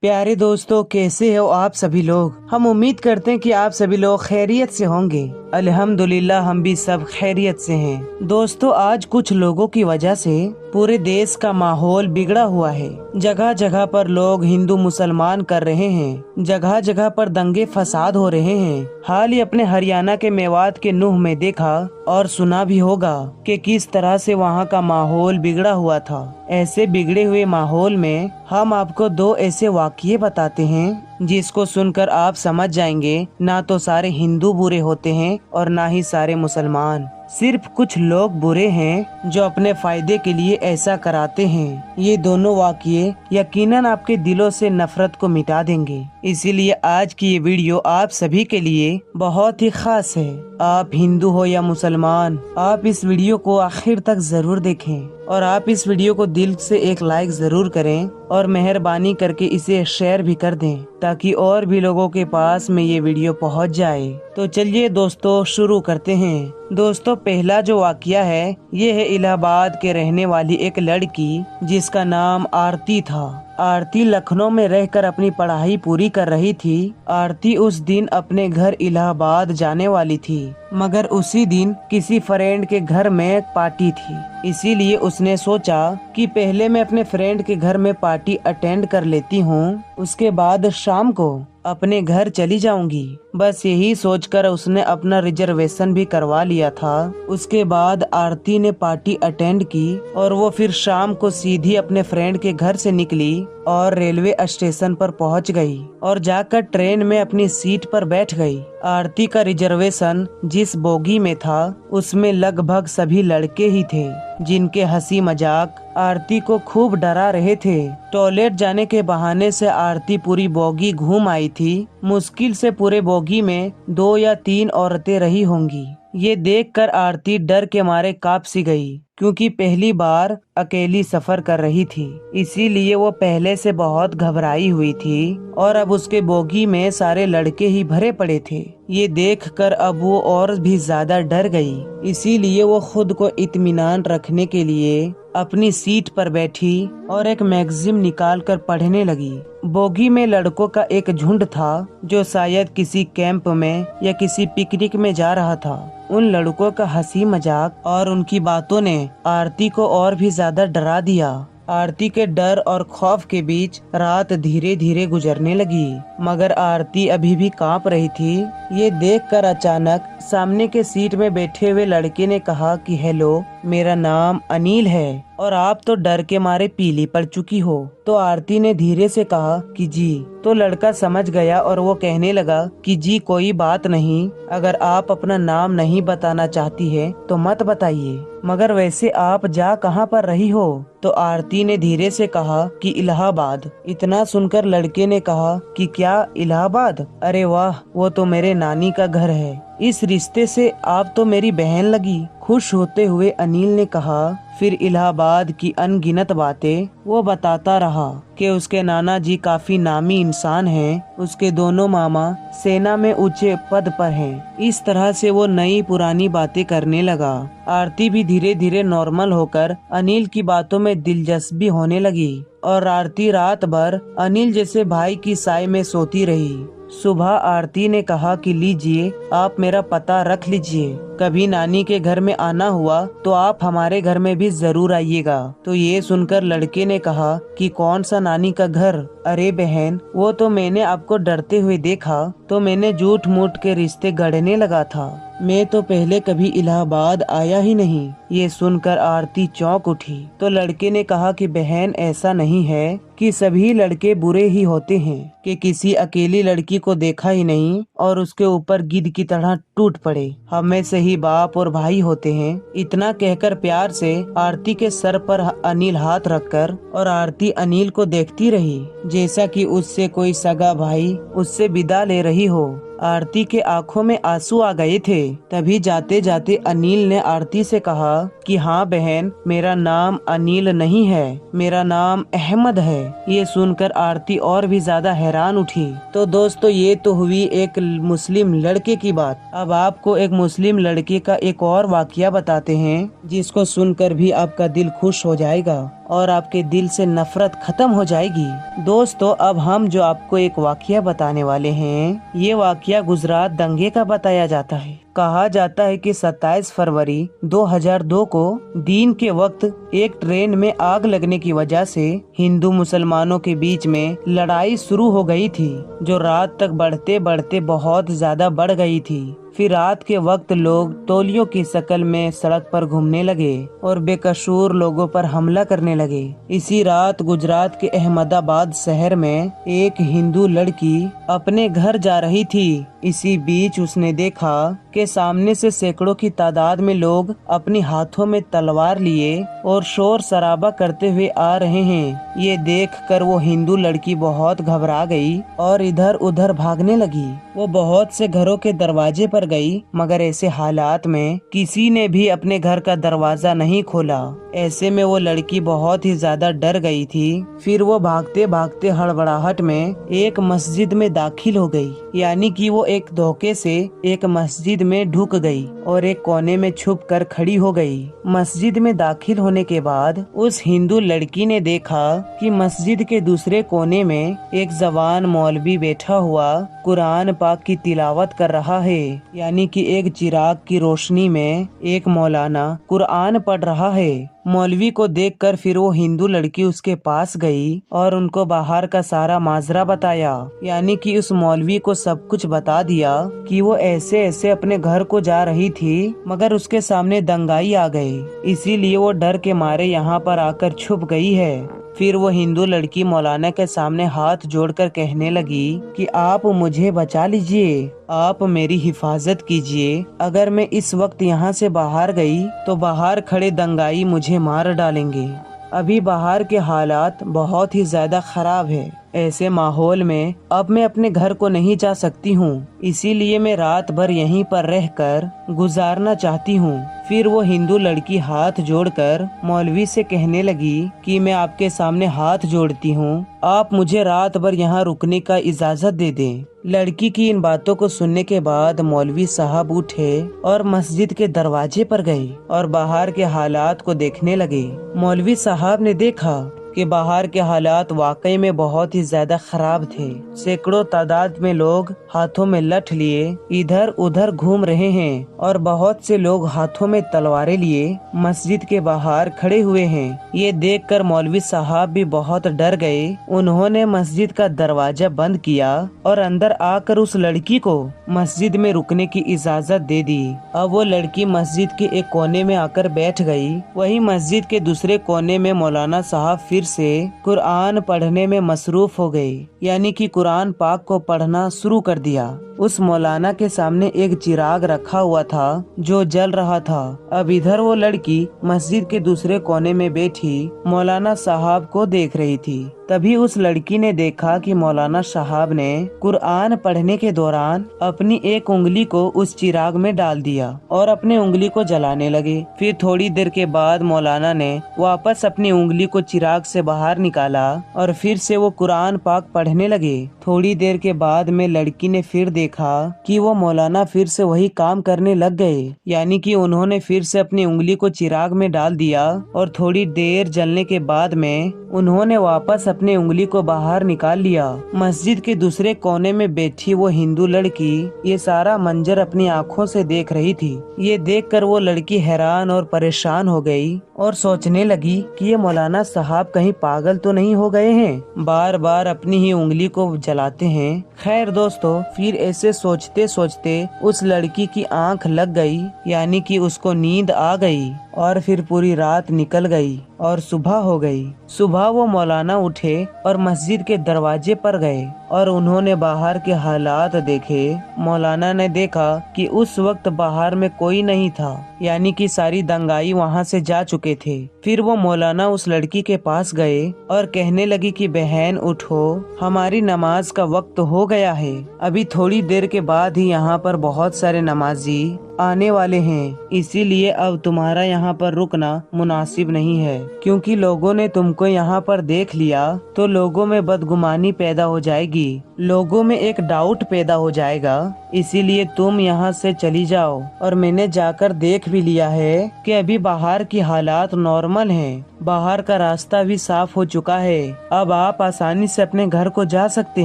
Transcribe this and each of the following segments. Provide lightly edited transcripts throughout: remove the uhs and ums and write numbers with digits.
प्यारे दोस्तों, कैसे हो आप सभी लोग। हम उम्मीद करते हैं कि आप सभी लोग खैरियत से होंगे। अल्हम्दुलिल्लाह हम भी सब खैरियत से हैं। दोस्तों, आज कुछ लोगों की वजह से पूरे देश का माहौल बिगड़ा हुआ है। जगह जगह पर लोग हिंदू मुसलमान कर रहे हैं, जगह जगह पर दंगे फसाद हो रहे हैं। हाल ही अपने हरियाणा के मेवात के नूह में देखा और सुना भी होगा कि किस तरह से वहाँ का माहौल बिगड़ा हुआ था। ऐसे बिगड़े हुए माहौल में हम आपको दो ऐसे वाक़ये बताते हैं जिसको सुनकर आप समझ जाएंगे, ना तो सारे हिंदू बुरे होते हैं और ना ही सारे मुसलमान। सिर्फ कुछ लोग बुरे हैं जो अपने फायदे के लिए ऐसा कराते हैं। ये दोनों वाक़ये यकीनन आपके दिलों से नफरत को मिटा देंगे। इसीलिए आज की ये वीडियो आप सभी के लिए बहुत ही खास है। आप हिंदू हो या मुसलमान, आप इस वीडियो को आखिर तक जरूर देखें और आप इस वीडियो को दिल से एक लाइक जरूर करें और मेहरबानी करके इसे शेयर भी कर दें ताकि और भी लोगों के पास में ये वीडियो पहुंच जाए। तो चलिए दोस्तों, शुरू करते हैं। दोस्तों, पहला जो वाकया है ये है इलाहाबाद के रहने वाली एक लड़की जिसका नाम आरती था। आरती लखनऊ में रहकर अपनी पढ़ाई पूरी कर रही थी। आरती उस दिन अपने घर इलाहाबाद जाने वाली थी, मगर उसी दिन किसी फ्रेंड के घर में पार्टी थी। इसीलिए उसने सोचा कि पहले मैं अपने फ्रेंड के घर में पार्टी अटेंड कर लेती हूँ, उसके बाद शाम को अपने घर चली जाऊंगी। बस यही सोचकर उसने अपना रिजर्वेशन भी करवा लिया था। उसके बाद आरती ने पार्टी अटेंड की और वो फिर शाम को सीधी अपने फ्रेंड के घर से निकली और रेलवे स्टेशन पर पहुंच गई और जाकर ट्रेन में अपनी सीट पर बैठ गई। आरती का रिजर्वेशन जिस बोगी में था उसमें लगभग सभी लड़के ही थे जिनके हंसी मजाक आरती को खूब डरा रहे थे। टॉयलेट जाने के बहाने से आरती पूरी बोगी घूम आई थी। मुश्किल से पूरे बोगी में 2 या 3 औरतें रही होंगी। ये देखकर आरती डर के मारे कांप सी गई, क्योंकि पहली बार अकेली सफर कर रही थी। इसीलिए वो पहले से बहुत घबराई हुई थी और अब उसके बोगी में सारे लड़के ही भरे पड़े थे। ये देखकर अब वो और भी ज्यादा डर गई। इसीलिए वो खुद को इत्मीनान रखने के लिए अपनी सीट पर बैठी और एक मैगजीन निकाल कर पढ़ने लगी। बोगी में लड़कों का एक झुंड था जो शायद किसी कैंप में या किसी पिकनिक में जा रहा था। उन लड़कों का हंसी मजाक और उनकी बातों ने आरती को और भी ज्यादा डरा दिया। आरती के डर और खौफ के बीच रात धीरे धीरे गुजरने लगी, मगर आरती अभी भी कांप रही थी। ये देखकर अचानक सामने के सीट में बैठे हुए लड़के ने कहा कि हेलो, मेरा नाम अनिल है और आप तो डर के मारे पीली पड़ चुकी हो। तो आरती ने धीरे से कहा कि जी। तो लड़का समझ गया और वो कहने लगा कि जी कोई बात नहीं, अगर आप अपना नाम नहीं बताना चाहती है तो मत बताइए, मगर वैसे आप जा कहाँ पर रही हो। तो आरती ने धीरे से कहा कि इलाहाबाद। इतना सुनकर लड़के ने कहा कि क्या इलाहाबाद? अरे वाह, वो तो मेरे नानी का घर है। इस रिश्ते से आप तो मेरी बहन लगी। खुश होते हुए अनिल ने कहा। फिर इलाहाबाद की अनगिनत बातें वो बताता रहा कि उसके नाना जी काफी नामी इंसान हैं, उसके दोनों मामा सेना में ऊंचे पद पर हैं। इस तरह से वो नई पुरानी बातें करने लगा। आरती भी धीरे धीरे नॉर्मल होकर अनिल की बातों में दिलचस्पी होने लगी और आरती रात भर अनिल जैसे भाई की साय में सोती रही। सुबह आरती ने कहा कि लीजिए, आप मेरा पता रख लीजिए, कभी नानी के घर में आना हुआ तो आप हमारे घर में भी जरूर आइएगा। तो ये सुनकर लड़के ने कहा कि कौन सा नानी का घर? अरे बहन, वो तो मैंने आपको डरते हुए देखा तो मैंने झूठ मूठ के रिश्ते गढ़ने लगा था। मैं तो पहले कभी इलाहाबाद आया ही नहीं। ये सुनकर आरती चौंक उठी। तो लड़के ने कहा कि बहन, ऐसा नहीं है कि सभी लड़के बुरे ही होते हैं कि किसी अकेली लड़की को देखा ही नहीं और उसके ऊपर गिद्ध की तरह टूट पड़े। हमें से ही बाप और भाई होते हैं। इतना कहकर प्यार से आरती के सर पर अनिल हाथ रखकर और आरती अनिल को देखती रही जैसा कि उससे कोई सगा भाई उससे विदा ले रही हो। आरती के आंखों में आंसू आ गए थे। तभी जाते जाते अनिल ने आरती से कहा कि हाँ बहन, मेरा नाम अनिल नहीं है, मेरा नाम अहमद है। ये सुनकर आरती और भी ज्यादा हैरान उठी। तो दोस्तों, ये तो हुई एक मुस्लिम लड़के की बात। अब आपको एक मुस्लिम लड़के का एक और वाकया बताते हैं जिसको सुनकर भी आपका दिल खुश हो जाएगा और आपके दिल से नफरत खत्म हो जाएगी। दोस्तों अब हम जो आपको एक वाकया बताने वाले हैं, ये वाकया गुजरात दंगे का बताया जाता है। कहा जाता है कि 27 फरवरी 2002 को दिन के वक्त एक ट्रेन में आग लगने की वजह से हिंदू मुसलमानों के बीच में लड़ाई शुरू हो गई थी, जो रात तक बढ़ते बढ़ते बहुत ज्यादा बढ़ गई थी। फिर रात के वक्त लोग टोलियों की शक्ल में सड़क पर घूमने लगे और बेकसूर लोगों पर हमला करने लगे। इसी रात गुजरात के अहमदाबाद शहर में एक हिंदू लड़की अपने घर जा रही थी। इसी बीच उसने देखा कि सामने से सैकड़ों की तादाद में लोग अपने हाथों में तलवार लिए और शोर शराबा करते हुए आ रहे हैं। ये देखकर वो हिंदू लड़की बहुत घबरा गई और इधर उधर भागने लगी। वो बहुत से घरों के दरवाजे पर गई, मगर ऐसे हालात में किसी ने भी अपने घर का दरवाजा नहीं खोला। ऐसे में वो लड़की बहुत ही ज्यादा डर गई थी। फिर वो भागते भागते हड़बड़ाहट में एक मस्जिद में दाखिल हो गई, यानी कि वो एक धोखे से एक मस्जिद में ढुक गई और एक कोने में छुप कर खड़ी हो गई। मस्जिद में दाखिल होने के बाद उस हिंदू लड़की ने देखा कि मस्जिद के दूसरे कोने में एक जवान मौलवी बैठा हुआ कुरान पाक की तिलावत कर रहा है, यानी कि एक चिराग की रोशनी में एक मौलाना कुरान पढ़ रहा है। मौलवी को देखकर फिर वो हिंदू लड़की उसके पास गई और उनको बाहर का सारा माजरा बताया, यानी कि उस मौलवी को सब कुछ बता दिया कि वो ऐसे ऐसे अपने घर को जा रही थी, मगर उसके सामने दंगाई आ गए, इसीलिए वो डर के मारे यहाँ पर आकर छुप गई है। फिर वो हिंदू लड़की मौलाना के सामने हाथ जोड़कर कहने लगी कि आप मुझे बचा लीजिए, आप मेरी हिफाजत कीजिए। अगर मैं इस वक्त यहाँ से बाहर गई तो बाहर खड़े दंगाई मुझे मार डालेंगे। अभी बाहर के हालात बहुत ही ज्यादा खराब है। ऐसे माहौल में अब मैं अपने घर को नहीं जा सकती हूँ, इसीलिए मैं रात भर यहीं पर रहकर गुजारना चाहती हूँ। फिर वो हिंदू लड़की हाथ जोड़कर मौलवी से कहने लगी कि मैं आपके सामने हाथ जोड़ती हूँ, आप मुझे रात भर यहाँ रुकने का इजाजत दे दें। लड़की की इन बातों को सुनने के बाद मौलवी साहब उठे और मस्जिद के दरवाजे पर गए और बाहर के हालात को देखने लगे। मौलवी साहब ने देखा कि बाहर के हालात वाकई में बहुत ही ज्यादा खराब थे। सैकड़ों तादाद में लोग हाथों में लठ लिए इधर उधर घूम रहे हैं और बहुत से लोग हाथों में तलवारें लिए मस्जिद के बाहर खड़े हुए हैं। ये देखकर मौलवी साहब भी बहुत डर गए। उन्होंने मस्जिद का दरवाजा बंद किया और अंदर आकर उस लड़की को मस्जिद में रुकने की इजाजत दे दी। अब वो लड़की मस्जिद के एक कोने में आकर बैठ गई। वहीं मस्जिद के दूसरे कोने में मौलाना साहब फिर से कुरान पढ़ने में मसरूफ हो गए, यानी कि कुरान पाक को पढ़ना शुरू कर दिया। उस मौलाना के सामने एक चिराग रखा हुआ था जो जल रहा था। अब इधर वो लड़की मस्जिद के दूसरे कोने में बैठी मौलाना साहब को देख रही थी। तभी उस लड़की ने देखा कि मौलाना साहब ने कुरान पढ़ने के दौरान अपनी एक उंगली को उस चिराग में डाल दिया और अपने उंगली को जलाने लगे। फिर थोड़ी देर के बाद मौलाना ने वापस अपनी उंगली को चिराग से बाहर निकाला और फिर से वो कुरान पाक पढ़ने लगे। थोड़ी देर के बाद में लड़की ने फिर देखा कि वो मौलाना फिर से वही काम करने लग गए, यानी कि उन्होंने फिर से अपनी उंगली को चिराग में डाल दिया और थोड़ी देर जलने के बाद में उन्होंने वापस अपनी उंगली को बाहर निकाल लिया। मस्जिद के दूसरे कोने में बैठी वो हिंदू लड़की ये सारा मंजर अपनी आंखों से देख रही थी। ये देखकर वो लड़की हैरान और परेशान हो गई और सोचने लगी कि ये मौलाना साहब कहीं पागल तो नहीं हो गए हैं, बार बार अपनी ही उंगली को जलाते हैं। खैर दोस्तों, फिर ऐसे सोचते सोचते उस लड़की की आंख लग गई, यानी कि उसको नींद आ गई और फिर पूरी रात निकल गई और सुबह हो गई। सुबह वो मौलाना उठे और मस्जिद के दरवाजे पर गए और उन्होंने बाहर के हालात देखे। मौलाना ने देखा कि उस वक्त बाहर में कोई नहीं था, यानी कि सारी दंगाई वहां से जा चुके थे। फिर वो मौलाना उस लड़की के पास गए और कहने लगी कि बहन उठो, हमारी नमाज का वक्त हो गया है। अभी थोड़ी देर के बाद ही यहाँ पर बहुत सारे नमाजी आने वाले हैं, इसीलिए अब तुम्हारा यहाँ पर रुकना मुनासिब नहीं है, क्योंकि लोगों ने तुमको यहाँ पर देख लिया तो लोगों में बदगुमानी पैदा हो जाएगी। लोगों में एक डाउट पैदा हो जाएगा, इसीलिए तुम यहाँ से चली जाओ। और मैंने जाकर देख भी लिया है कि अभी बाहर की हालात नॉर्मल हैं, बाहर का रास्ता भी साफ हो चुका है, अब आप आसानी से अपने घर को जा सकते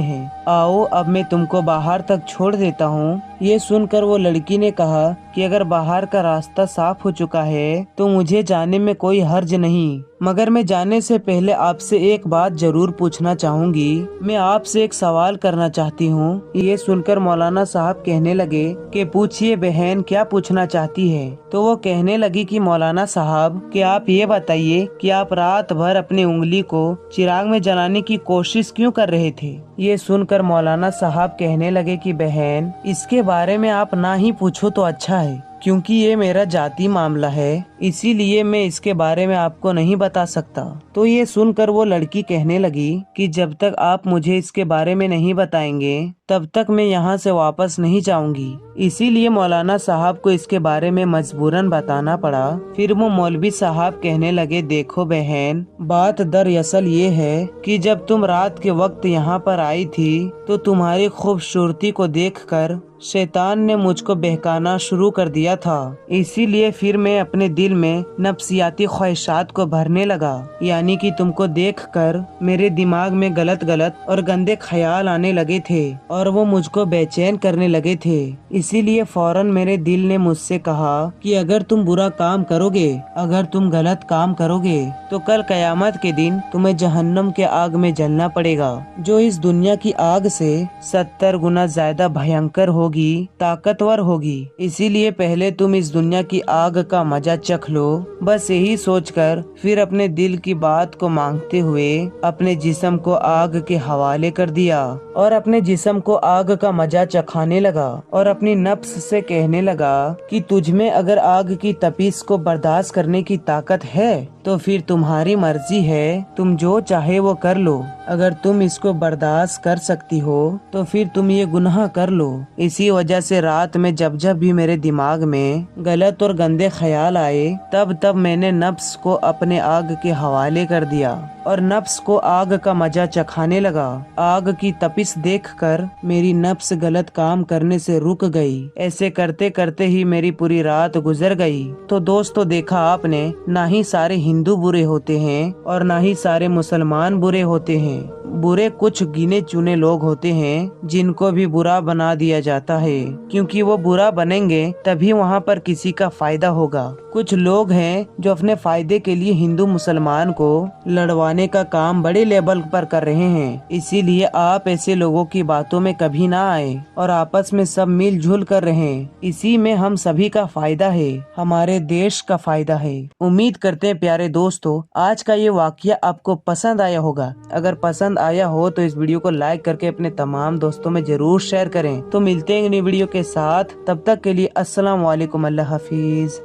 हैं। आओ अब मैं तुमको बाहर तक छोड़ देता हूँ। ये सुनकर वो लड़की ने कहा कि अगर बाहर का रास्ता साफ हो चुका है तो मुझे जाने में कोई हर्ज नहीं, मगर मैं जाने से पहले आपसे एक बात जरूर पूछना चाहूंगी। मैं आपसे एक सवाल करना चाहती हूँ। ये सुनकर मौलाना साहब कहने लगे कि पूछिए बहन, क्या पूछना चाहती है। तो वो कहने लगी कि मौलाना साहब कि आप ये बताइए कि आप रात भर अपनी उंगली को चिराग में जलाने की कोशिश क्यों कर रहे थे। ये सुनकर मौलाना साहब कहने लगे कि बहन, इसके बारे में आप ना ही पूछो तो अच्छा है, क्योंकि ये मेरा जाती मामला है, इसीलिए मैं इसके बारे में आपको नहीं बता सकता। तो ये सुनकर वो लड़की कहने लगी कि जब तक आप मुझे इसके बारे में नहीं बताएंगे तब तक मैं यहाँ से वापस नहीं जाऊंगी। इसीलिए मौलाना साहब को इसके बारे में मजबूरन बताना पड़ा। फिर वो मौलवी साहब कहने लगे, देखो बहन, बात दरअसल ये है कि जब तुम रात के वक्त यहाँ पर आई थी तो तुम्हारी खूबसूरती को देखकर शैतान ने मुझको बहकाना शुरू कर दिया था। इसीलिए फिर मैं अपने दिल में नफ्सियाती ख्वाहिशात को भरने लगा, यानी कि तुमको देखकर मेरे दिमाग में गलत गलत और गंदे ख्याल आने लगे थे और वो मुझको बेचैन करने लगे थे। इसीलिए फौरन मेरे दिल ने मुझसे कहा कि अगर तुम बुरा काम करोगे, अगर तुम गलत काम करोगे तो कल कयामत के दिन तुम्हें जहन्नम के आग में जलना पड़ेगा, जो इस दुनिया की आग से 70 गुना ज्यादा भयंकर होगी, ताकतवर होगी। इसीलिए पहले तुम इस दुनिया की आग का मजा चख लो। बस यही सोचकर फिर अपने दिल की बात को मांगते हुए अपने जिस्म को आग के हवाले कर दिया और अपने जिस्म को आग का मजा चखाने लगा और अपनी नफ्स से कहने लगा कि तुझ में अगर आग की तपीस को बर्दाश्त करने की ताकत है तो फिर तुम्हारी मर्जी है, तुम जो चाहे वो कर लो। अगर तुम इसको बर्दाश्त कर सकती हो तो फिर तुम ये गुनाह कर लो। इसी वजह से रात में जब जब भी मेरे दिमाग में गलत और गंदे ख्याल आए तब तब मैंने नफ्स को अपने आग के हवाले कर दिया और नफ्स को आग का मजा चखाने लगा। आग की तपिश देखकर मेरी नफ्स गलत काम करने से रुक गई। ऐसे करते करते ही मेरी पूरी रात गुजर गई। तो दोस्तों, देखा आपने, ना ही सारे हिंदू बुरे होते हैं और ना ही सारे मुसलमान बुरे होते हैं। बुरे कुछ गिने चुने लोग होते हैं जिनको भी बुरा बना दिया जाता है, क्योंकि वो बुरा बनेंगे तभी वहाँ पर किसी का फायदा होगा। कुछ लोग हैं जो अपने फायदे के लिए हिंदू मुसलमान को लड़वाने का काम बड़े लेवल पर कर रहे हैं। इसीलिए आप ऐसे लोगों की बातों में कभी ना आए और आपस में सब मिलजुल कर रहें। इसी में हम सभी का फायदा है, हमारे देश का फायदा है। उम्मीद करते हैं प्यारे दोस्तों, आज का ये वाकया आपको पसंद आया होगा। अगर पसंद आया हो तो इस वीडियो को लाइक करके अपने तमाम दोस्तों में जरूर शेयर करें। तो मिलते हैं नई वीडियो के साथ, तब तक के लिए अस्सलाम वालेकुम, अल्लाह हाफिज।